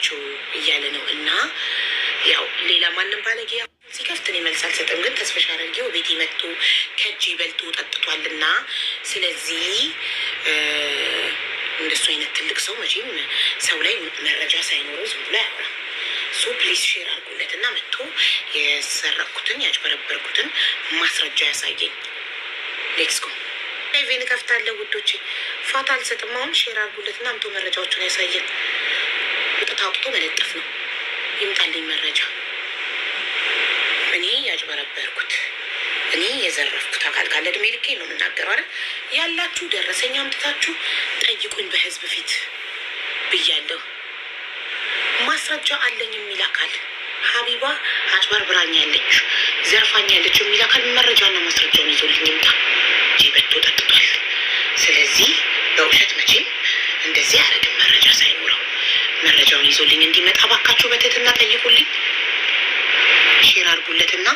ናቸው እያለ ነው። እና ያው ሌላ ማንም ባለጌ ሲከፍት እኔ መልስ አልሰጥም። ግን ተስፋ አድርጌው ቤቴ መጥቶ ከእጄ በልቶ ጠጥቷልና ስለዚህ እንደሱ አይነት ትልቅ ሰው መቼም ሰው ላይ መረጃ ሳይኖረው ዝም ብሎ አያወራም። ሶ ፕሊዝ ሼር አድርጉለት እና መጥቶ የሰረቅኩትን ያጭበረበርኩትን ማስረጃ ያሳየኝ። ሌትስ ጎ ላይቬን እከፍታለሁ ውዶቼ። ፋታ አልሰጥም። አሁን ሼር አድርጉለት እና አምቶ መረጃዎቹን ያሳየን። ውጥታ አውጥቶ መለጠፍ ነው። ይምጣልኝ መረጃ። እኔ ያጭበረበርኩት እኔ የዘረፍኩት አካል ካለ እድሜ ልኬ ነው የምናገረው አይደል? ያላችሁ ደረሰኛ አምጥታችሁ ጠይቁኝ በህዝብ ፊት ብያለሁ። ማስረጃ አለኝ የሚል አካል ሀቢባ አጭበርብራኛለች፣ ዘርፋኛለች የሚል አካል መረጃና ማስረጃውን ይዞልኝ ይምጣ። ጂበቶ ጠጥቷል። ስለዚህ በውሸት መቼም እንደዚህ አያደርግም። መረጃ ሳይኖረው መረጃውን ይዞልኝ እንዲመጣ ባካችሁ በትህትና ጠይቁልኝ። ሼር አድርጉለትና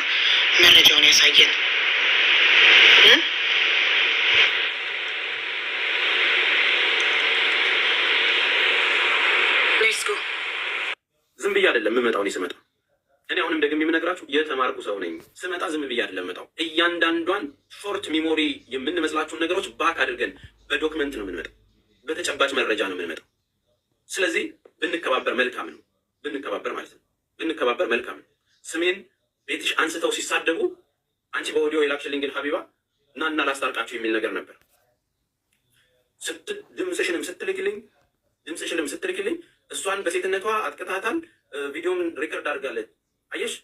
መረጃውን ያሳየን። ሌትስ ጎ። ዝም ብዬ አይደለም የምመጣው። እኔ ስመጣ እኔ አሁንም ደግሜ የምነግራችሁ የተማርኩ ሰው ነኝ። ስመጣ ዝም ብዬ አይደለም የምመጣው። እያንዳንዷን ሾርት ሚሞሪ የምንመስላችሁን ነገሮች ባክ አድርገን በዶክመንት ነው የምንመጣው። በተጨባጭ መረጃ ነው የምንመጣው። ስለዚህ ብንከባበር መልካም ነው። ብንከባበር ማለት ነው። ብንከባበር መልካም ነው። ስሜን ቤትሽ አንስተው ሲሳደቡ አንቺ በኦዲዮ የላክሽልኝ ግን ሀቢባ እና ላስታርቃችሁ የሚል ነገር ነበር። ድምፅሽንም ስትልክልኝ እሷን በሴትነቷ አጥቅታታል። ቪዲዮን ሪከርድ አድርጋለች። አየሽ፣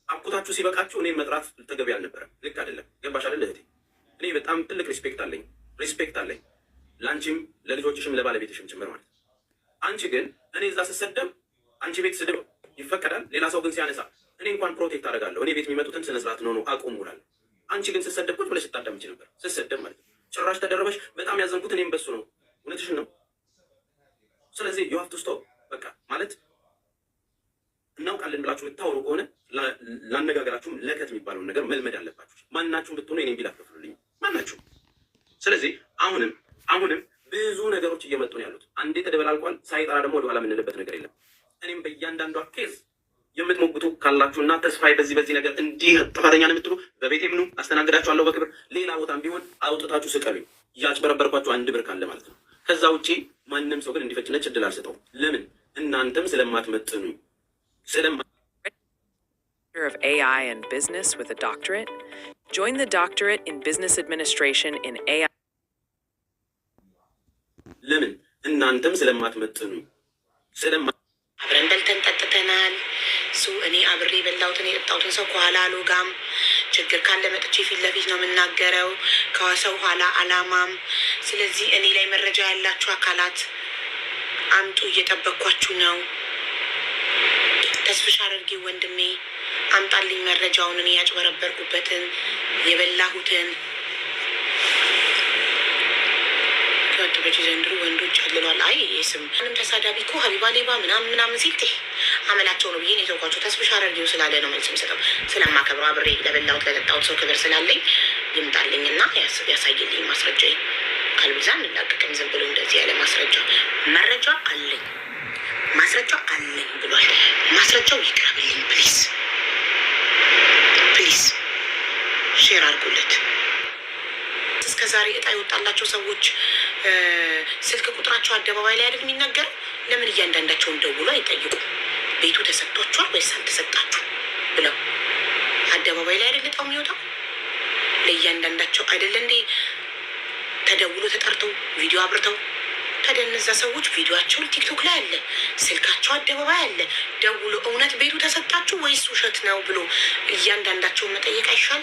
አኩታችሁ ሲበቃችሁ እኔን መጥራት ተገቢ አልነበረም። ልክ አይደለም። ገባሽ አይደል እህቴ? እኔ በጣም ትልቅ ሪስፔክት አለኝ ለአንቺም፣ ለልጆችሽም፣ ለባለቤትሽም ጭምር ማለት። አንቺ ግን እኔ እዛ ስሰደብ አንቺ ቤት ስድብ ይፈቀዳል። ሌላ ሰው ግን ሲያነሳ እኔ እንኳን ፕሮቴክት አደርጋለሁ። እኔ ቤት የሚመጡትን ስነስርዓት ነው አቁም እላለሁ። አንቺ ግን ስሰደብ ቁጭ ብለሽ ስታዳምጪ ነበር። ስሰደብ ማለት ነው። ጭራሽ ተደረበሽ። በጣም ያዘንኩት እኔም በሱ ነው። እውነትሽን ነው። ስለዚህ ዩ ሃቭ ቱ ስቶፕ። በቃ ማለት እናውቃለን ብላችሁ የምታወሩ ከሆነ ላነጋገራችሁም ለከት የሚባለውን ነገር መልመድ አለባችሁ። ማናችሁም ብትሆኑ የኔን ቢል አትከፍሉልኝ፣ ማናችሁም። ስለዚህ አሁንም ብዙ ነገሮች እየመጡ ነው ያሉት። አንዴ ተደበላልቋል። ሳይጠራ ደግሞ ወደኋላ የምንልበት ነገር የለም። እኔም በእያንዳንዷ ኬዝ የምትሞግቱ ካላችሁና ተስፋዬ በዚህ ነገር እንዲህ ጥፋተኛ ነው የምትሉ በቤቴ ምኑ አስተናግዳችኋለሁ በክብር። ሌላ ቦታም ቢሆን አውጥታችሁ ስቀሉኝ። ያጭበረበርኳችሁ አንድ ብር ካለ ማለት ነው። ከዛ ውጪ ማንም ሰው ግን እንዲፈጭነች እድል አልሰጠውም። ለምን? እናንተም ስለማትመጥኑ of AI and business with a doctorate? Join the doctorate in business administration in AI. ለምን? እናንተም ስለማትመጥኑ አብረን በልተን ጠጥተናል። እኔ አብሬ የበላሁትን የጠጣሁትን ሰው ከኋላ አልወጋም። ችግር ካለ መጥቼ ፊት ለፊት ነው የምናገረው፣ ከሰው ኋላ አላማም። ስለዚህ እኔ ላይ መረጃ ያላችሁ አካላት አምጡ፣ እየጠበቅኳችሁ ነው። ተስፍሽ አድርጌ ወንድሜ አምጣልኝ መረጃውን፣ እኔ ያጭበረበርኩበትን የበላሁትን። በጂ ዘንድሮ ወንዶች አልሏል። አይ ስም ምንም ተሳዳቢ እኮ ሀቢባ ሌባ ምናምን ሲል አመላቸው ነው ብዬ የተውኳቸው። ተስፍሽ አድርጌው ስላለ ነው መልስ የምሰጠው። ስለማከብረው አብሬ ለበላሁት ለጠጣሁት ሰው ክብር ስላለኝ ይምጣልኝ እና ያሳይልኝ ማስረጃዬ። ካልብዛ እንላቀቅም ዝም ብሎ እንደዚህ ያለ መረጃ አለኝ ብሏል። ማስረጃው ይቅረብልኝ ፕሊዝ ሼር አድርጉለት። እስከ ዛሬ እጣ የወጣላቸው ሰዎች ስልክ ቁጥራቸው አደባባይ ላይ አይደል የሚናገረው? ለምን እያንዳንዳቸውን ደውሎ አይጠይቁም? ቤቱ ተሰጥቷቸዋል ወይስ አልተሰጣችሁ ብለው አደባባይ ላይ አይደል እጣው የሚወጣው? ለእያንዳንዳቸው አይደለ እንዴ ተደውሎ ተጠርተው ቪዲዮ አብርተው? ታዲያ እነዛ ሰዎች ቪዲዮአቸውን ቲክቶክ ላይ አለ፣ ስልካቸው አደባባይ አለ። ደውሎ እውነት ቤቱ ተሰጣችሁ ወይስ ውሸት ነው ብሎ እያንዳንዳቸውን መጠየቅ አይሻል?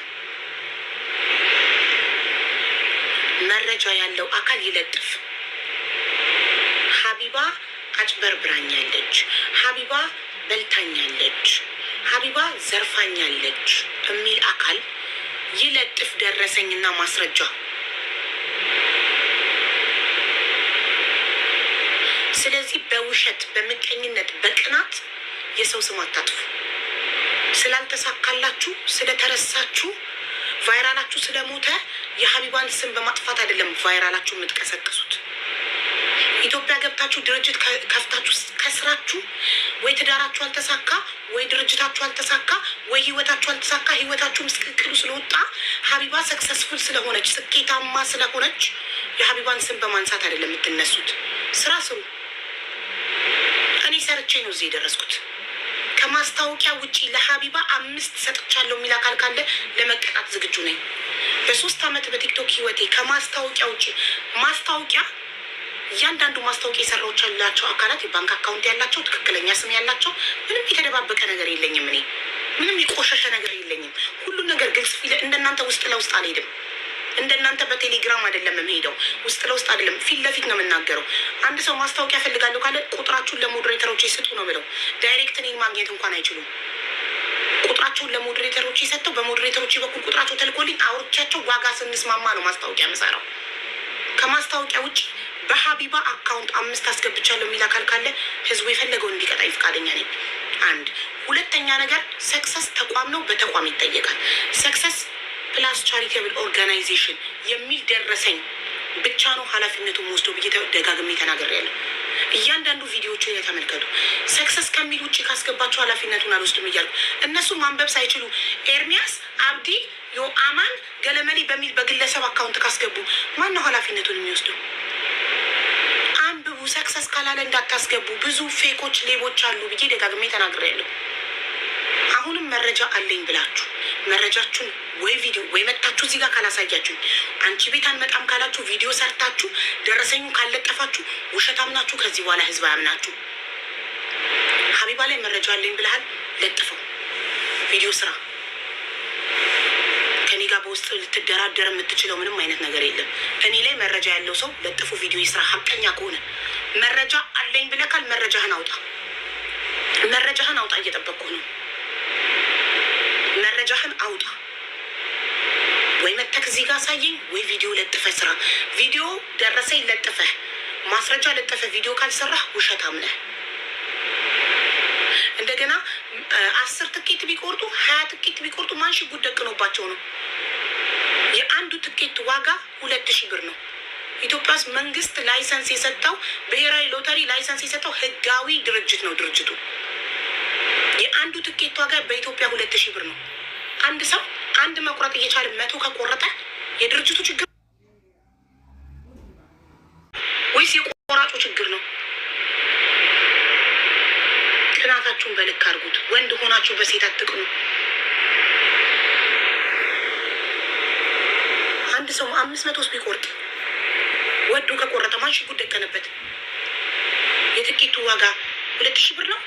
መረጃ ያለው አካል ይለጥፍ። ሀቢባ አጭበርብራኛለች፣ ሀቢባ በልታኛለች፣ ሀቢባ ዘርፋኛለች የሚል አካል ይለጥፍ ደረሰኝና ማስረጃ። ስለዚህ በውሸት በምቀኝነት በቅናት የሰው ስም አታጥፉ። ስላልተሳካላችሁ ስለተረሳችሁ ቫይራላችሁ ስለሞተ የሀቢባን ስም በማጥፋት አይደለም ቫይራላችሁ የምትቀሰቅሱት። ኢትዮጵያ ገብታችሁ ድርጅት ከፍታችሁ ከስራችሁ ወይ ትዳራችሁ አልተሳካ፣ ወይ ድርጅታችሁ አልተሳካ፣ ወይ ህይወታችሁ አልተሳካ። ህይወታችሁ ምስቅልቅሉ ስለወጣ ሀቢባ ሰክሰስፉል ስለሆነች ስኬታማ ስለሆነች የሀቢባን ስም በማንሳት አይደለም የምትነሱት። ስራ ስሩ። እኔ ሰርቼ ነው እዚህ የደረስኩት። ከማስታወቂያ ውጪ ለሀቢባ 5 ሰጥቻለሁ የሚል አካል ካለ ለመቀጣት ዝግጁ ነኝ። በ3 ዓመት በቲክቶክ ህይወቴ ከማስታወቂያ ውጪ ማስታወቂያ እያንዳንዱ ማስታወቂያ የሰራዎች ያላቸው አካላት የባንክ አካውንት ያላቸው ትክክለኛ ስም ያላቸው፣ ምንም የተደባበቀ ነገር የለኝም። እኔ ምንም የቆሸሸ ነገር የለኝም። ሁሉን ነገር ግልጽ ፊት እንደናንተ ውስጥ ለውስጥ አልሄድም። እንደናንተ በቴሌግራም አይደለም የምሄደው፣ ውስጥ ለውስጥ አይደለም፣ ፊት ለፊት ነው የምናገረው። አንድ ሰው ማስታወቂያ ፈልጋለሁ ካለ ቁጥራችሁን ለሞዴሬተሮች ስጡ ነው ብለው ዳይሬክት እኔን ማግኘት እንኳን አይችሉም። ቁጥራቸውን ለሞዴሬተሮች ሰጥተው በሞዴሬተሮች በኩል ቁጥራቸው ተልኮልኝ አውርቻቸው ዋጋ ስንስማማ ነው ማስታወቂያ የምሰራው። ከማስታወቂያ ውጭ በሀቢባ አካውንት 5 አስገብቻለሁ የሚል አካል ካለ ህዝቡ የፈለገውን እንዲቀጣኝ ፈቃደኛ ነኝ። 1 2ኛ ነገር ሰክሰስ ተቋም ነው፣ በተቋም ይጠየቃል። ሰክሰስ ፕላስ ቻሪቴብል ኦርጋናይዜሽን የሚል ደረሰኝ ብቻ ነው ኃላፊነቱን ወስዶ ብዬ ደጋግሜ ተናግሬያለሁ። እያንዳንዱ ቪዲዮቹ የተመልከቱ። ሰክሰስ ከሚል ውጭ ካስገባቸው ኃላፊነቱን አልወስድም እያሉ እነሱ ማንበብ ሳይችሉ ኤርሚያስ አብዲ ዮአማን ገለመሌ በሚል በግለሰብ አካውንት ካስገቡ ማን ነው ኃላፊነቱን የሚወስደው? አንብቡ። ሰክሰስ ካላለ እንዳታስገቡ። ብዙ ፌኮች ሌቦች አሉ ብዬ ደጋግሜ ተናግሬያለሁ። አሁንም መረጃ አለኝ ብላችሁ መረጃችሁን ወይ ቪዲዮ ወይ መታችሁ እዚህ ጋር ካላሳያችሁ፣ አንቺ ቤት አንመጣም ካላችሁ፣ ቪዲዮ ሰርታችሁ ደረሰኙ ካለጠፋችሁ ውሸታም ናችሁ። ከዚህ በኋላ ህዝብ አያምናችሁ። ሀቢባ ላይ መረጃ አለኝ ብለሃል፣ ለጥፈው። ቪዲዮ ስራ። ከኔ ጋር በውስጥ ልትደራደር የምትችለው ምንም አይነት ነገር የለም። እኔ ላይ መረጃ ያለው ሰው ለጥፎ ቪዲዮ ይስራ። ሀቀኛ ከሆነ መረጃ አለኝ ብለካል፣ መረጃህን አውጣ። መረጃህን አውጣ። እየጠበቅኩ ነው። መረጃህን አውጣ። ወይ መተክ እዚህ ጋር አሳየኝ፣ ወይ ቪዲዮ ለጥፈህ ስራ። ቪዲዮ ደረሰኝ ለጥፈህ ማስረጃ ለጥፈህ ቪዲዮ ካልሰራህ ውሸታም ነህ። እንደገና 10 ትኬት ቢቆርጡ 20 ትኬት ቢቆርጡ ማን ሽጉጥ ደቅኖባቸው ነው? የአንዱ ትኬት ዋጋ 2000 ብር ነው። ኢትዮጵያ ውስጥ መንግስት ላይሰንስ የሰጠው ብሔራዊ ሎተሪ ላይሰንስ የሰጠው ህጋዊ ድርጅት ነው። ድርጅቱ የአንዱ ትኬት ዋጋ በኢትዮጵያ 2000 ብር ነው። አንድ ሰው አንድ መቁረጥ እየቻለ 100 ከቆረጠ የድርጅቱ ችግር ወይስ የቆራጩ ችግር ነው? ጥናታችሁን በልክ አድርጉት። ወንድ ሆናችሁ በሴት አትቅኑ። አንድ ሰው 500 ቢቆርጥ ወዱ ከቆረጠ ማን ሽጉጥ ደቀነበት? የትኬቱ ዋጋ 2000 ብር ነው።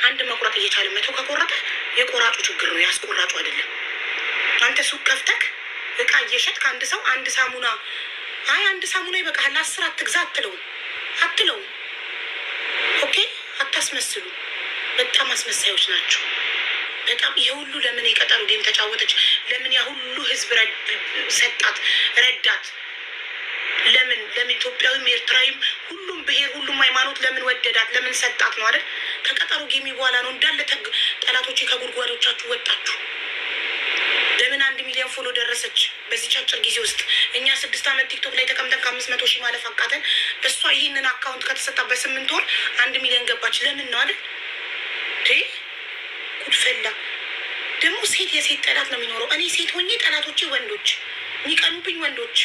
አንድ መቁረጥ እየቻለ 100 ከቆረጠ የቆራጩ ችግር ነው፣ ያስቆራጩ አይደለም። አንተ ሱቅ ከፍተክ እቃ እየሸጥክ አንድ ሰው አንድ ሳሙና አንድ ሳሙና ይበቃሃል 10 አትግዛ አትለውም። ኦኬ፣ አታስመስሉ። በጣም አስመሳዮች ናቸው። በጣም ይሄ ሁሉ ለምን የቀጠሩ ጌም ተጫወተች? ለምን ያ ሁሉ ህዝብ ሰጣት ረዳት? ለምን ኢትዮጵያዊም ኤርትራዊም ሁሉም ብሔር ሁሉም ሃይማኖት ለምን ወደዳት? ለምን ሰጣት ነው አይደል? ከቀጠሩ ጌሚ በኋላ ነው እንዳለ ጠላቶቼ ከጉድጓዶቻችሁ ወጣችሁ። ለምን 1 ሚሊዮን ፎሎ ደረሰች በዚህ አጭር ጊዜ ውስጥ? እኛ 6 ዓመት ቲክቶክ ላይ ተቀምጠን 500 ሺህ ማለፍ አቃተን። እሷ ይህንን አካውንት ከተሰጣ በ8 ወር 1 ሚሊዮን ገባች። ለምን ነው አይደል? ጉድፈላ ደግሞ ሴት የሴት ጠላት ነው የሚኖረው። እኔ ሴት ሆኜ ጠላቶቼ ወንዶች፣ የሚቀኑብኝ ወንዶች።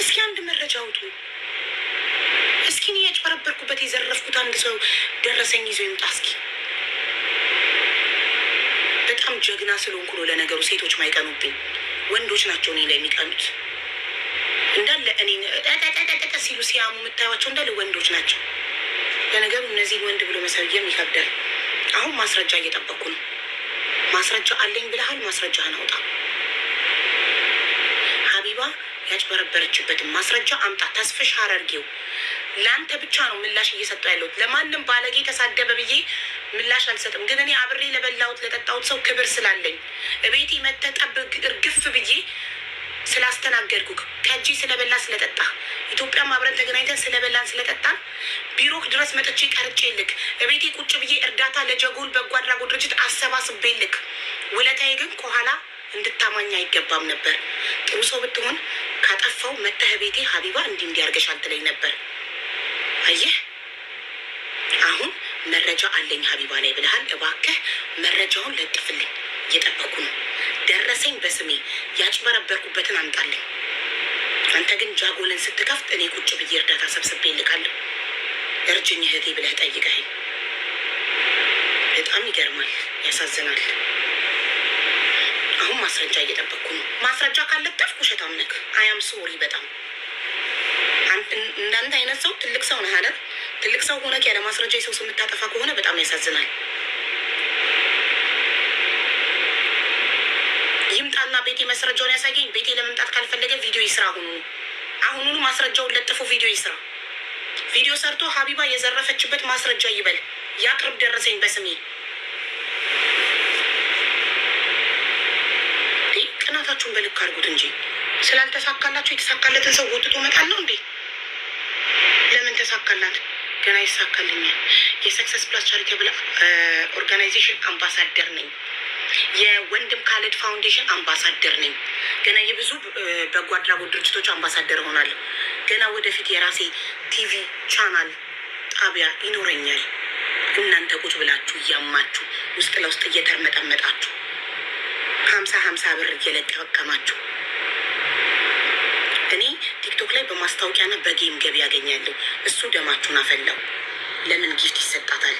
እስኪ አንድ መረጃ አውጡ። እስኪ እኔ ያጭበረበርኩበት የዘረፍኩት አንድ ሰው ደረሰኝ ይዞ ይምጣ እስኪ። በጣም ጀግና ስለሆንኩ ነው ለነገሩ ሴቶች ማይቀኑብኝ። ወንዶች ናቸው እኔ ላይ የሚቀኑት። እንዳለ እኔ ጠጠጠጠጠ ሲሉ ሲያሙ የምታዩቸው እንዳለ ወንዶች ናቸው። ለነገሩ እነዚህን ወንድ ብሎ መሰብየም ይከብዳል። አሁን ማስረጃ እየጠበቅኩ ነው። ማስረጃ አለኝ ብለሃል፣ ማስረጃህን አውጣ። ሀቢባ ያጭበረበረችበትን ማስረጃ አምጣ። ተስፍሽ ሀረርጌው ለአንተ ብቻ ነው ምላሽ እየሰጠው ያለሁት። ለማንም ባለጌ ተሳደበ ብዬ ምላሽ አልሰጥም። ግን እኔ አብሬ ለበላሁት ለጠጣሁት ሰው ክብር ስላለኝ እቤቴ መተህ ጠብ እርግፍ ብዬ ስላስተናገድኩ ከእጄ ስለበላ ስለጠጣ ኢትዮጵያ አብረን ተገናኝተን ስለበላን ስለጠጣን ቢሮክ ድረስ መጥቼ ቀርጬ ልክ እቤቴ ቁጭ ብዬ እርዳታ ለጀጎል በጎ አድራጎት ድርጅት አሰባስቤ ልክ ውለታዬ ግን ከኋላ እንድታማኝ አይገባም ነበር። ጥሩ ሰው ብትሆን ካጠፋ ባለፈው መተህ ቤቴ ሀቢባ እንዲያርገሻል ትለኝ ነበር። አየህ አሁን መረጃ አለኝ ሀቢባ ላይ ብለሃል። እባክህ መረጃውን ለጥፍልኝ፣ እየጠበቁ ነው። ደረሰኝ በስሜ ያጭበረበርኩበትን አምጣልኝ። አንተ ግን ጃጎልን ስትከፍት እኔ ቁጭ ብዬ እርዳታ ሰብስቤ እልካለሁ። እርጅኝ እህቴ ብለህ ጠይቀኸኝ። በጣም ይገርማል፣ ያሳዝናል። አሁን ማስረጃ እየጠበቅኩ ነው። ማስረጃ ካለጠፍኩ ውሸታም ነህ። አያም ሶሪ በጣም እንዳንተ አይነት ሰው ትልቅ ሰው ነህ አይደል? ትልቅ ሰው ሆነ ያለ ማስረጃ የሰው ስም የምታጠፋ ከሆነ በጣም ያሳዝናል። ይምጣና ቤቴ ማስረጃውን ያሳየኝ። ቤቴ ለመምጣት ካልፈለገ ቪዲዮ ይስራ። አሁኑኑ ማስረጃውን ለጥፎ ቪዲዮ ይስራ። ቪዲዮ ሰርቶ ሀቢባ የዘረፈችበት ማስረጃ ይበል፣ ያቅርብ ደረሰኝ በስሜ። ቅናታችሁን በልክ አድርጉት እንጂ ስላልተሳካላችሁ የተሳካለትን ሰው ወጥቶ መጣል ነው እንዴ? ለምን ተሳካላት? ገና ይሳካልኛል። የሰክሰስ ፕላስ ቻሪቴብል ኦርጋናይዜሽን አምባሳደር ነኝ። የወንድም ካሌድ ፋውንዴሽን አምባሳደር ነኝ። ገና የብዙ በጎ አድራጎት ድርጅቶች አምባሳደር እሆናለሁ። ገና ወደፊት የራሴ ቲቪ ቻናል ጣቢያ ይኖረኛል። እናንተ ቁጭ ብላችሁ እያማችሁ ውስጥ ለውስጥ እየተርመጠመጣችሁ 50 ብር እየለቀቀማችሁ እኔ ቲክቶክ ላይ በማስታወቂያና በጌም ገቢ ያገኛለሁ። እሱ ደማችሁን አፈላው። ለምን ጊፍት ይሰጣታል?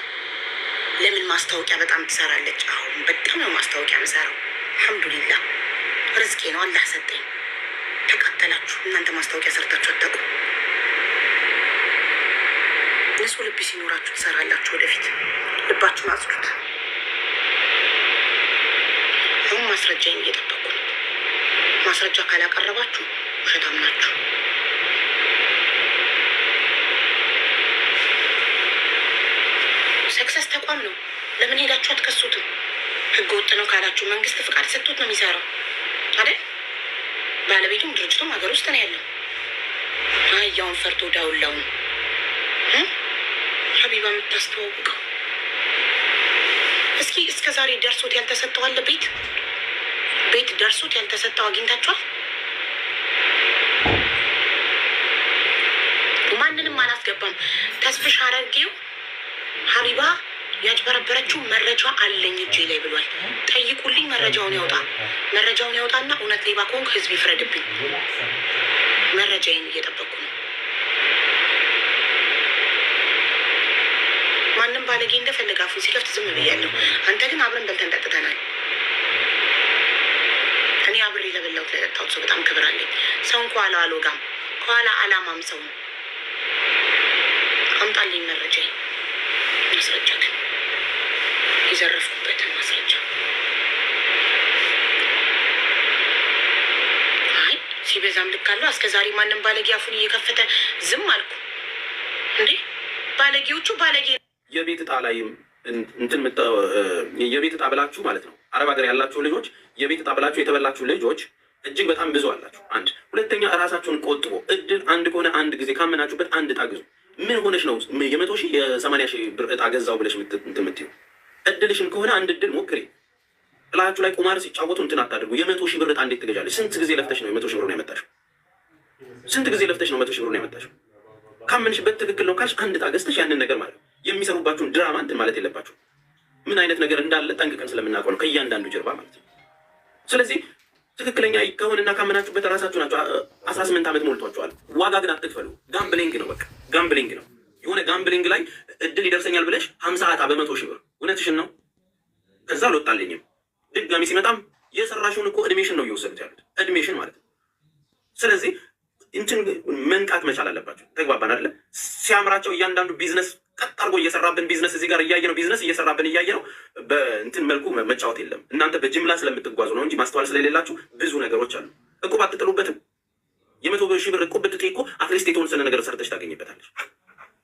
ለምን ማስታወቂያ በጣም ትሰራለች? አሁን በጣም ነው ማስታወቂያ ምሰራው። አልሐምዱሊላህ ርዝቄ ነው፣ አላህ ሰጠኝ። ተቃጠላችሁ እናንተ ማስታወቂያ ሰርታችሁ አታውቁ። ንጹህ ልብ ሲኖራችሁ ትሰራላችሁ። ወደፊት ልባችሁን አጽዱት። አሁን ማስረጃዬን እየጠበቁ ነው። ማስረጃ ካላቀረባችሁ ውሸታም ናችሁ። ሰክሰስ ተቋም ነው። ለምን ሄዳችሁ አትከሱትም? ህገ ወጥ ነው ካላችሁ መንግስት ፍቃድ ሰጥቶት ነው የሚሰራው አይደል? ባለቤቱም ድርጅቱም ሀገር ውስጥ ነው ያለው። አህያውን ፈርቶ ዳውላውን ሀቢባ የምታስተዋውቀው እስኪ እስከ ዛሬ ደርሶት ያልተሰጠው አለ? ቤት ደርሶት ያልተሰጠው አግኝታችኋል? ማንንም አላስገባም። ተስፍሽ አረጌው ሀቢባ ያጭበረበረችው መረጃ አለኝ እጄ ላይ ብሏል። ጠይቁልኝ፣ መረጃውን ያውጣና እውነት ሌባ ከሆንኩ ህዝብ ይፍረድብኝ። መረጃዬን እየጠበቁ ነው። ማንም ባለጌ እንደፈለገ አፉን ሲከፍት ዝም ብያለሁ። አንተ ግን አብረን በልተን ጠጥተናል። እኔ አብሬ ለበላሁት ለጠጣሁት ሰው በጣም ክብር አለኝ። ሰውን ከኋላ አልወጋም፣ ከኋላ አላማም ሰው ነው። አምጣልኝ መረጃዬን። ማስረጃ ግን የዘረፍኩበትን ማስረጃ። አይ ሲበዛም ልክ አለው። እስከ ዛሬ ማንም ባለጌ አፉን እየከፈተ ዝም አልኩ እንዴ? ባለጌዎቹ ባለጌ የቤት ዕጣ ላይም የቤት ዕጣ ብላችሁ ማለት ነው። አረብ ሀገር ያላችሁ ልጆች የቤት ዕጣ ብላችሁ የተበላችሁ ልጆች እጅግ በጣም ብዙ አላችሁ። አንድ ሁለተኛ፣ እራሳችሁን ቆጥቦ እድል አንድ ከሆነ አንድ ጊዜ ካመናችሁበት አንድ ዕጣ ግዙ። ምን ሆነሽ ነው 100,000 የ80,000 ብር ዕጣ ገዛው ብለሽ ምትምትዩ? እድልሽን ከሆነ አንድ እድል ሞክሪ። ጥላችሁ ላይ ቁማር ሲጫወቱ እንትን አታድርጉ። 100,000 ብር ዕጣ እንዴት ትገዣለሽ? ስንት ጊዜ ለፍተሽ ነው 100,000 ብር ነው ያመጣሽው? ስንት ጊዜ ለፍተሽ ነው 100,000 ብር ነው ያመጣሽው? ካመንሽበት ትክክል ነው ካልሽ አንድ ዕጣ ገዝተሽ ያንን ነገር ማለት ነው። የሚሰሩባችሁን ድራማ እንትን ማለት የለባችሁ። ምን አይነት ነገር እንዳለ ጠንቅቀን ስለምናውቀው ነው ከእያንዳንዱ ጀርባ ማለት ነው። ስለዚህ ትክክለኛ ከሆነና ካመናችሁበት ራሳችሁ ናቸው። 18 ዓመት ሞልቷችኋል። ዋጋ ግን አትክፈሉ። ጋምብሊንግ ነው፣ በቃ ጋምብሊንግ ነው። የሆነ ጋምብሊንግ ላይ እድል ይደርሰኛል ብለሽ 50 ዕጣ በ100,000 ብር እውነትሽን ነው። ከዛ አልወጣልኝም። ድጋሚ ሲመጣም የሰራሽውን እኮ እድሜሽን ነው እየወሰዱት ያሉት፣ እድሜሽን ማለት ነው። ስለዚህ እንትን መንቃት መቻል አለባቸው። ተግባባን አይደለ? ሲያምራቸው እያንዳንዱ ቢዝነስ ቀጥ አድርጎ እየሰራብን ቢዝነስ እዚህ ጋር እያየ ነው ቢዝነስ እየሰራብን እያየ ነው። በእንትን መልኩ መጫወት የለም። እናንተ በጅምላ ስለምትጓዙ ነው እንጂ ማስተዋል ስለሌላችሁ ብዙ ነገሮች አሉ። እቁብ አትጥሉበትም። 100,000 ብር እቁብ ብትጤ እኮ አትሊስት የተወሰነ ነገር ሰርተሽ ታገኝበታለች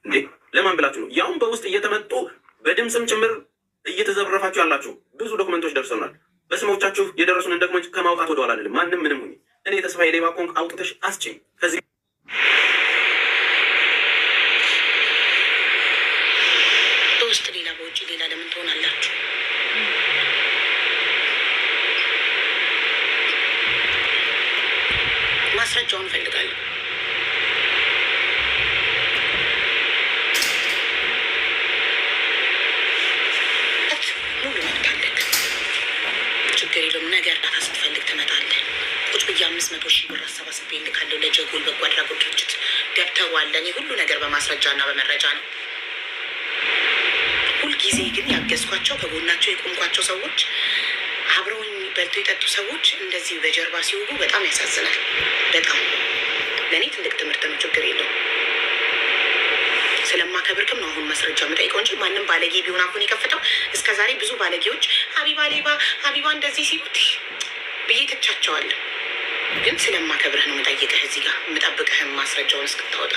እንዴ። ለማን ብላችሁ ነው? ያውም በውስጥ እየተመጡ በድምፅም ጭምር እየተዘረፋችሁ ያላችሁ ብዙ ዶክመንቶች ደርሰናል። በስሞቻችሁ የደረሱንን ዶክመንቶች ከማውጣት ወደኋላ አልልም። ማንም ምንም ሁኚ። እኔ ተስፋ የሌባ ኮንክ አውጥተሽ አስችኝ። ከዚህ በውስጥ ሌላ በውጭ ሌላ ለምን ትሆናላችሁ? ማስረጃውን እፈልጋለሁ። ሙሉ መብት አለክ። ችግር የለውም። ነገ እርዳታ ስትፈልግ ትመጣለህ። ቁጭ ብዬ 500 ሺህ ብር አሰባስቤ እልካለሁ ለጀጎል በጎ አድራጎት ድርጅት። ደብተሩ አለ። እኔ ሁሉ ነገር በማስረጃና በመረጃ ነው። ሁልጊዜ ግን ያገዝኳቸው ከጎናቸው የቆምኳቸው ሰዎች አብረውኝ በልቶ የጠጡ ሰዎች እንደዚህ በጀርባ ሲውሉ በጣም ያሳዝናል። በጣም ለእኔ ትልቅ ትምህርት ነው። ችግር የለውም። ስለማከብርክም ነው አሁን ማስረጃ የምጠይቀው እንጂ ማንም ባለጌ ቢሆን አሁን የከፈተው እስከ ዛሬ ብዙ ባለጌዎች ሀቢባ ሌባ፣ ሀቢባ እንደዚህ ሲሉት ብዬ ትቻቸዋለሁ። ግን ስለማከብርህ ነው የምጠይቅህ። እዚህ ጋር የምጠብቅህን ማስረጃውን እስክታወጣ።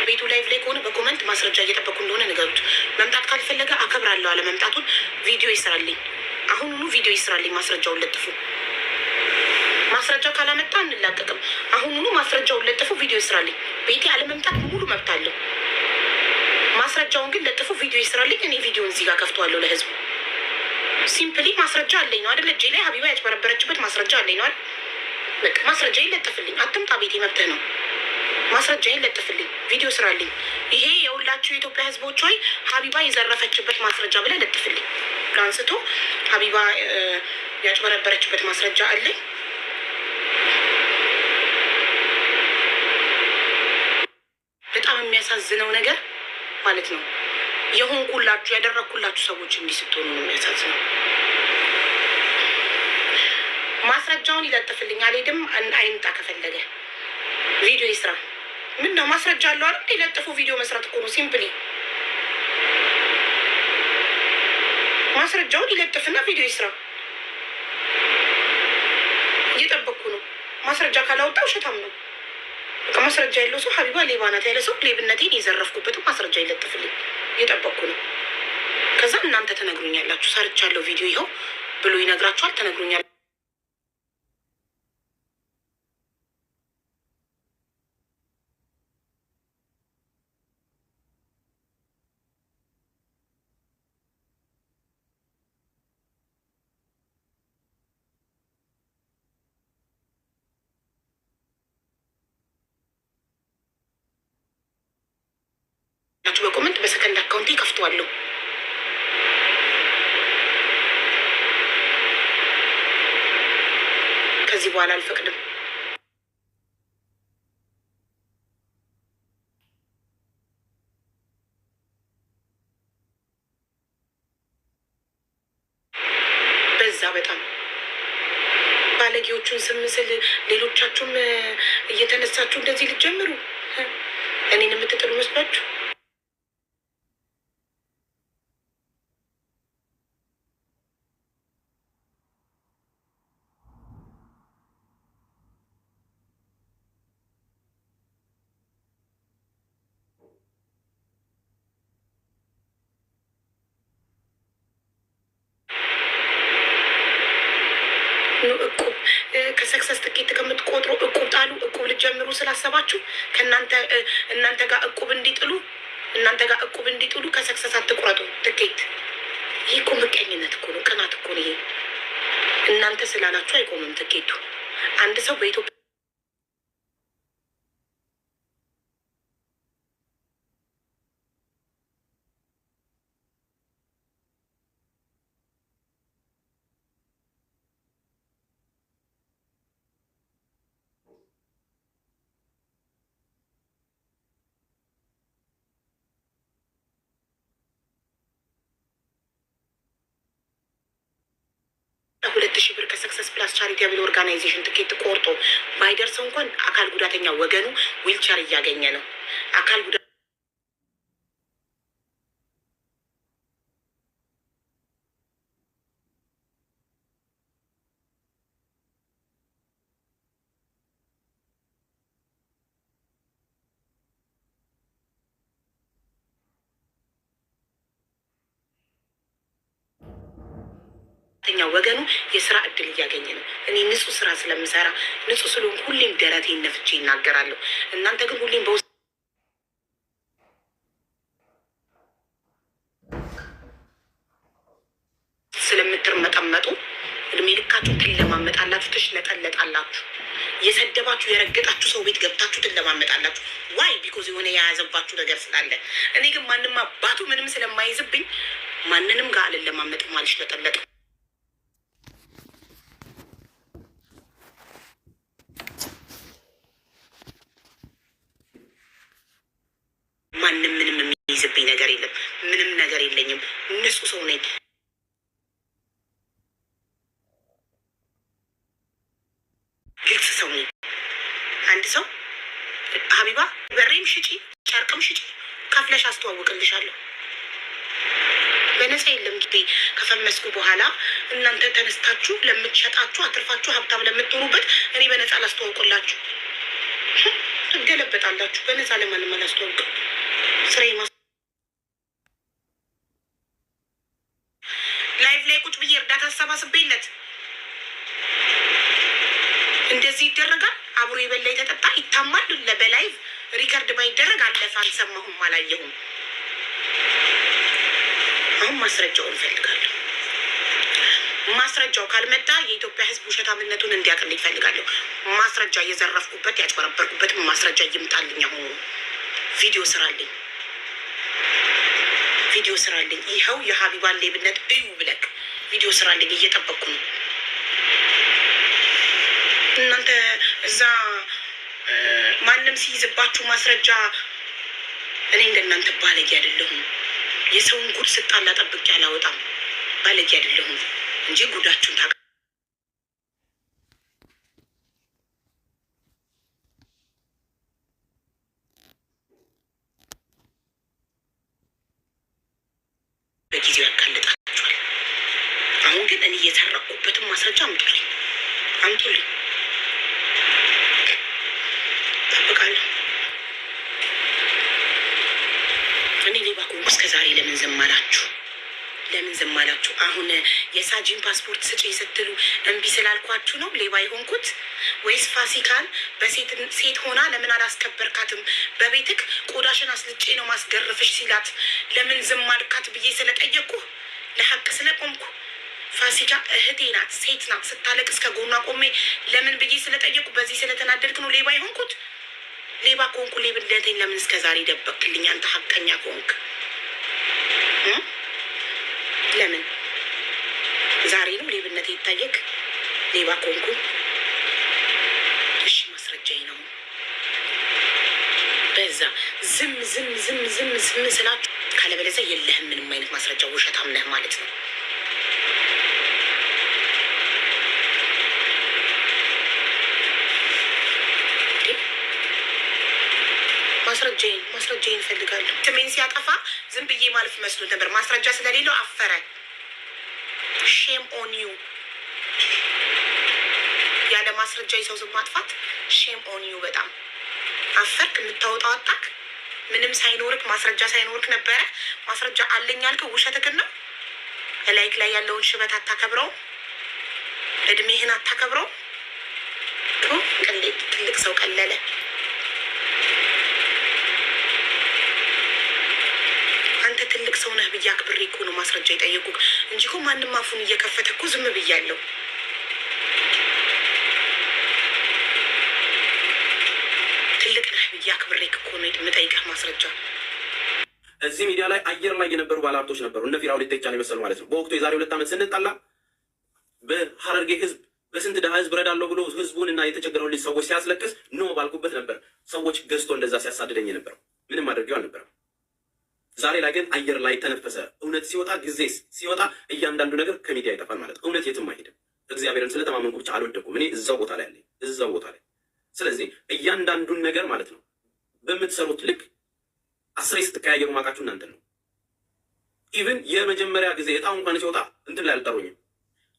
ቤቱ ላይቭ ላይ ከሆነ በኮመንት ማስረጃ እየጠበቁ እንደሆነ ንገሩት። መምጣት ካልፈለገ አከብራለሁ አለ መምጣቱን ቪዲዮ ይስራልኝ። አሁኑኑ ቪዲዮ ይስራልኝ። ማስረጃውን ለጥፉ። ማስረጃ ካላመጣ አንላቀቅም። አሁኑኑ ማስረጃውን ለጥፉ፣ ቪዲዮ ይስራልኝ። ቤቴ አለመምጣት ሙሉ መብት አለው። ማስረጃውን ግን ለጥፉ፣ ቪዲዮ ይስራልኝ። እኔ ቪዲዮን እዚህ ጋር ከፍተዋለሁ ለህዝቡ። ሲምፕሊ ማስረጃ አለኝ ነው አይደል? እጄ ላይ ሀቢባ ያጭበረበረችበት ማስረጃ አለኝ ነው አይደል? በቃ ማስረጃ ይለጥፍልኝ። አትምጣ፣ ቤቴ መብትህ ነው። ማስረጃ ይለጥፍልኝ፣ ቪዲዮ ስራልኝ። ይሄ የሁላችሁ የኢትዮጵያ ህዝቦች ሆይ ሀቢባ የዘረፈችበት ማስረጃ ብለህ ለጥፍልኝ። አንስቶ ሀቢባ ያጭበረበረችበት ማስረጃ አለኝ። በጣም የሚያሳዝነው ነገር ማለት ነው የሆንኩላችሁ ያደረግኩላችሁ ሰዎች እንዲህ ስትሆኑ ነው የሚያሳዝነው። ማስረጃውን ይለጥፍልኝ። አልሄድም፣ አይምጣ። ከፈለገ ቪዲዮ ይስራ። ምን ነው ማስረጃ አለው አይደል? ይለጥፉ። ቪዲዮ መስራት እኮ ነው ሲምፕሊ። ማስረጃውን ይለጥፍና ቪዲዮ ይስራ። እየጠበቅኩ ነው። ማስረጃ ካላወጣ ውሸታም ነው። በቃ ማስረጃ ያለው ሰው ሀቢባ ሌባ ናት ያለ ሰው ሌብነቴን የዘረፍኩበትም ማስረጃ ይለጥፍልኝ። እየጠበቅኩ ነው። ከዛ እናንተ ትነግሩኛላችሁ። ሰርቻለሁ ቪዲዮ ይኸው ብሎ ይነግራችኋል። ትነግሩኛል። በኮመንት በሰከንድ አካውንቴ ከፍተዋለሁ። ከዚህ በኋላ አልፈቅድም። በዛ በጣም ባለጌዎቹን ስምስል ሌሎቻችሁም እየተነሳችሁ እንደዚህ ልትጀምሩ እኔን የምትጥሉ መስሏችሁ? እቁብ ከሰክሰስ ትኬት ከምትቆጥሩ እቁብ ጣሉ። እቁብ ልትጀምሩ ስላሰባችሁ እናንተ ጋር እቁብ እንዲጥሉ ከሰክሰስ አትቁረጡ ትኬት። ይህ እኮ ምቀኝነት እኮ ነው፣ ቅናት እኮ ነው። ይሄ እናንተ ስላላችሁ አይቆምም ትኬቱ። አንድ ሰው በኢትዮጵያ $2,000 ከሰክሰስ ፕላስ ቻሪቴብል ኦርጋናይዜሽን ትኬት ቆርጦ ባይደርሰው እንኳን አካል ጉዳተኛ ወገኑ ዊልቸር እያገኘ ነው። አካል ጉዳተኛ ወገኑ የስራ እድል እያገኘ ነው። እኔ ንጹህ ስራ ስለምሰራ ንጹህ ስለሆንኩ ሁሌም ደረቴን ነፍቼ ይናገራለሁ። እናንተ ግን ሁሌም በውስጥ ስለምትርመጠመጡ እድሜ ልካችሁ ትለማመጣላችሁ፣ ትሽለጠለጣላችሁ። የሰደባችሁ የረገጣችሁ ሰው ቤት ገብታችሁ ትለማመጣላችሁ። ዋይ ቢኮዝ የሆነ የያዘባችሁ ነገር ስላለ። እኔ ግን ማንም አባቱ ምንም ስለማይዝብኝ ማንንም ጋር አልለማመጥም፣ አልሽለጠለጥም። ማንም ምንም የሚይዝብኝ ነገር የለም። ምንም ነገር የለኝም። ንጹህ ሰው ነኝ። ግልጽ ሰው ነኝ። አንድ ሰው ሀቢባ በሬም ሽጪ ጨርቅም ሽጪ ካፍለሽ አስተዋውቅልሻለሁ። በነፃ የለም። ጊዜ ከፈመስኩ በኋላ እናንተ ተነስታችሁ ለምትሸጣችሁ አትርፋችሁ ሀብታም ለምትኖሩበት እኔ በነፃ ላስተዋውቅላችሁ። ትገለበጣላችሁ። በነፃ ለማንም አላስተዋውቅም። ስራዬ ላይቭ ላይ ቁጭ ብዬ እርዳታ አሰባስቤለት እንደዚህ ይደረጋል። አብሮ የበላ የተጠጣ ይታማል። በላይቭ ሪከርድ ባይደረግ አለፈ። አልሰማሁም፣ አላየሁም። አሁን ማስረጃውን እፈልጋለሁ። ማስረጃው ካልመጣ የኢትዮጵያ ሕዝብ ውሸታምነቱን እንዲያቅል ይፈልጋለሁ። ማስረጃ የዘረፍኩበት ያጭበረበርኩበትም ማስረጃ ይምጣልኝ። አሁኑ ቪዲዮ ስራልኝ፣ ቪዲዮ ስራልኝ። ይኸው የሀቢባን ሌብነት እዩ ብለክ ቪዲዮ ስራልኝ። እየጠበቅኩ ነው። እናንተ እዛ ማንም ሲይዝባችሁ ማስረጃ። እኔ እንደናንተ ባለጌ አይደለሁም። የሰውን ጉድ ስጣላ ጠብቄ አላወጣም። ባለጌ አይደለሁም እንጂ ጉዳችሁን ታውቃላችሁ። በጊዜው ያጋልጣችኋል። አሁን ግን እኔ የተረኩበትን ማስረጃ አምጡልኝ፣ አምጡልኝ። ጠብቃለሁ። እኔ ሌባ ከሆንኩ እስከ ዛሬ ለምን ዝም አላችሁ? ለምን ዝም አላችሁ? አሁን የሳጂን ፓስፖርት ስጪ ስትሉ እምቢ ስላልኳችሁ ነው ሌባ የሆንኩት? ወይስ ፋሲካን ሴት ሆና ለምን አላስከበርካትም? በቤትክ ቆዳሽን አስልጬ ነው ማስገርፍሽ ሲላት ለምን ዝም አልካት ብዬ ስለጠየቅኩ ለሀቅ ስለቆምኩ። ፋሲካ እህቴ ናት፣ ሴት ናት። ስታለቅስ ከጎኗ ቆሜ ለምን ብዬ ስለጠየቅኩ በዚህ ስለተናደድክ ነው ሌባ የሆንኩት? ሌባ ከሆንኩ ሌብነቴን ለምን እስከ ዛሬ ደበቅልኝ? አንተ ሀቀኛ ከሆንክ ለምን ዛሬ ነው ሌብነቴ ይታየክ? ሌባ ከሆንኩ እሺ፣ ማስረጃዬ ነው። በዛ ዝም ዝም ዝም ዝም ዝም ስላችሁ ካለበለዚያ የለህም ምንም አይነት ማስረጃ። ውሸታም ነህ ማለት ነው። ማስረጃዬን እፈልጋለሁ። ስሜን ሲያጠፋ ዝም ብዬ ማለፍ መስሎት ነበር። ማስረጃ ስለሌለው አፈረ። ሼም ኦን ዩ። ያለ ማስረጃ የሰው ስም ማጥፋት ሼም ኦን ዩ። በጣም አፈርክ። የምታወጣው አጣክ። ምንም ሳይኖርክ ማስረጃ ሳይኖርክ ነበረ ማስረጃ አለኝ ያልከው። ውሸትክን ነው። ላይክ ላይ ያለውን ሽበት አታከብረው፣ እድሜህን አታከብረው። ቅሌት ትልቅ ሰው ቀለለ። አንተ ትልቅ ሰው ነህ ብዬ አክብሬ እኮ ነው ማስረጃ የጠየቁ እንጂ እኮ ማንም አፉን እየከፈተ እኮ ዝም ብያለሁ። ትልቅ ነህ ብዬ አክብሬ እኮ ነው የምጠይቀህ ማስረጃ። እዚህ ሚዲያ ላይ አየር ላይ የነበሩ ባለሀብቶች ነበሩ፣ እነ ፊራኦል ኢቴቻን የመሰሉ ማለት ነው። በወቅቱ የዛሬ 2 ዓመት ስንጣላ በሀረርጌ ህዝብ በስንት ድሀ ህዝብ ረዳለሁ ብሎ ህዝቡን እና የተቸገረውን ልጅ ሰዎች ሲያስለቅስ ኖ ባልኩበት ነበር ሰዎች ገዝቶ እንደዛ ሲያሳድደኝ የነበረው። ምንም አድርጌው አልነበረም። ዛሬ ላይ ግን አየር ላይ ተነፈሰ። እውነት ሲወጣ ጊዜ ሲወጣ እያንዳንዱ ነገር ከሚዲያ ይጠፋል ማለት ነው። እውነት የትም አይሄድም። እግዚአብሔርን ስለተማመንኩ ብቻ አልወደኩም። እኔ እዛው ቦታ ላይ አለኝ፣ እዛው ቦታ ላይ። ስለዚህ እያንዳንዱን ነገር ማለት ነው በምትሰሩት ልክ 10 ስትቀያየሩ ማቃችሁ እናንተ ነው። ኢቭን የመጀመሪያ ጊዜ እጣው እንኳን ሲወጣ እንትን ላይ አልጠሩኝም፣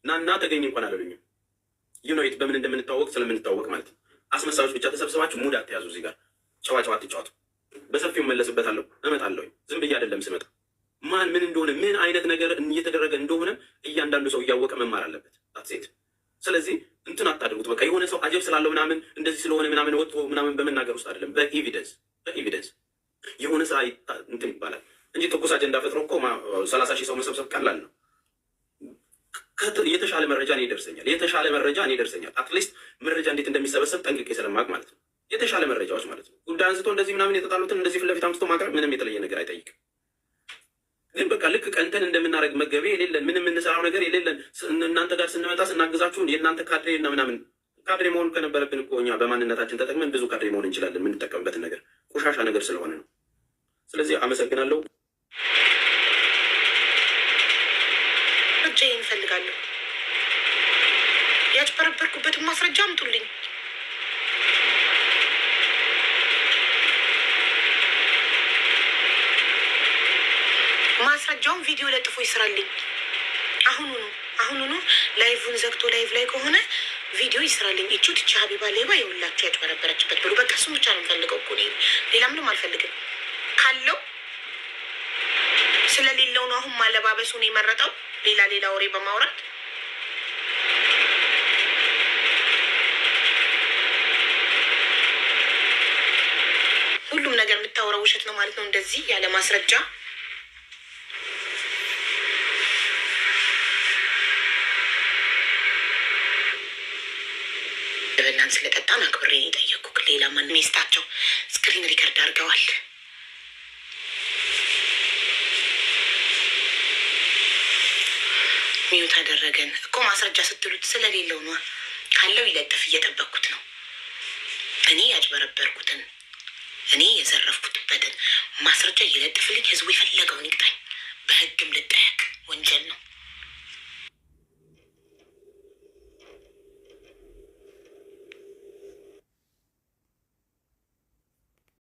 ናና ተገኝ እንኳን አላሉኝም። ዩኖይት በምን እንደምንታወቅ ስለምንታወቅ ማለት ነው። አስመሳዮች ብቻ ተሰብስባችሁ ሙድ አትያዙ። እዚህ ጋር ጨዋ አትጫወቱ። በሰፊው መለስበታለሁ፣ እመጣለሁ። ዝም ብዬ አይደለም ስመጣ። ማን ምን እንደሆነ ምን አይነት ነገር እየተደረገ እንደሆነ እያንዳንዱ ሰው እያወቀ መማር አለበት። አትሴት። ስለዚህ እንትን አታድርጉት። በቃ የሆነ ሰው አጀብ ስላለው ምናምን እንደዚህ ስለሆነ ምናምን ወጥቶ ምናምን በመናገር ውስጥ አይደለም። በኤቪደንስ የሆነ ስራ እንትን ይባላል እንጂ ትኩስ አጀንዳ ፈጥሮ እኮ 30 ሺህ ሰው መሰብሰብ ቀላል ነው። የተሻለ መረጃ እኔ ይደርሰኛል። አትሊስት መረጃ እንዴት እንደሚሰበሰብ ጠንቅቄ ስለማቅ ማለት ነው። የተሻለ መረጃዎች ማለት ነው። ጉዳይ አንስቶ እንደዚህ ምናምን የተጣሉትን እንደዚህ ፊት ለፊት አምስቶ ማቅረብ ምንም የተለየ ነገር አይጠይቅም። ግን በቃ ልክ ቀንተን እንደምናደርግ መገበያ የሌለን ምንም የምንሰራው ነገር የሌለን እናንተ ጋር ስንመጣ ስናግዛችሁን የእናንተ ካድሬ እና ምናምን ካድሬ መሆን ከነበረብን እኮ እኛ በማንነታችን ተጠቅመን ብዙ ካድሬ መሆን እንችላለን። የምንጠቀምበትን ነገር ቆሻሻ ነገር ስለሆነ ነው። ስለዚህ አመሰግናለሁ። ማስረጃ እንፈልጋለሁ። ያጭበረበርኩበትን ማስረጃ አምጡልኝ። ማስረጃውን ቪዲዮ ለጥፎ ይስራልኝ። አሁኑኑ ላይቭን ዘግቶ ላይቭ ላይ ከሆነ ቪዲዮ ይስራልኝ። እቹት እቺ ሀቢባ ሌባ የሁላችሁ ያጭበረበረችበት ብሎ በቃ እሱም ብቻ ነው የምፈልገው እኮ ሌላ ምንም አልፈልግም። ካለው ስለሌለው ነው አሁን ማለባበሱን የመረጠው ሌላ ወሬ በማውራት ሁሉም ነገር የምታወራው ውሸት ነው ማለት ነው። እንደዚህ ያለ ማስረጃ በእናን ስለጠጣን አክብሬ የጠየኩክ ሌላ ማን ሚስታቸው ስክሪን ሪከርድ አድርገዋል። ሚዩት አደረገን እኮ ማስረጃ ስትሉት ስለሌለው ነው። ካለው ይለጥፍ እየጠበቅኩት ነው። እኔ ያጭበረበርኩትን እኔ የዘረፍኩትበትን ማስረጃ እየለጥፍልኝ ህዝቡ የፈለገውን ይቅጣኝ። በህግም ልጠየቅ፣ ወንጀል ነው።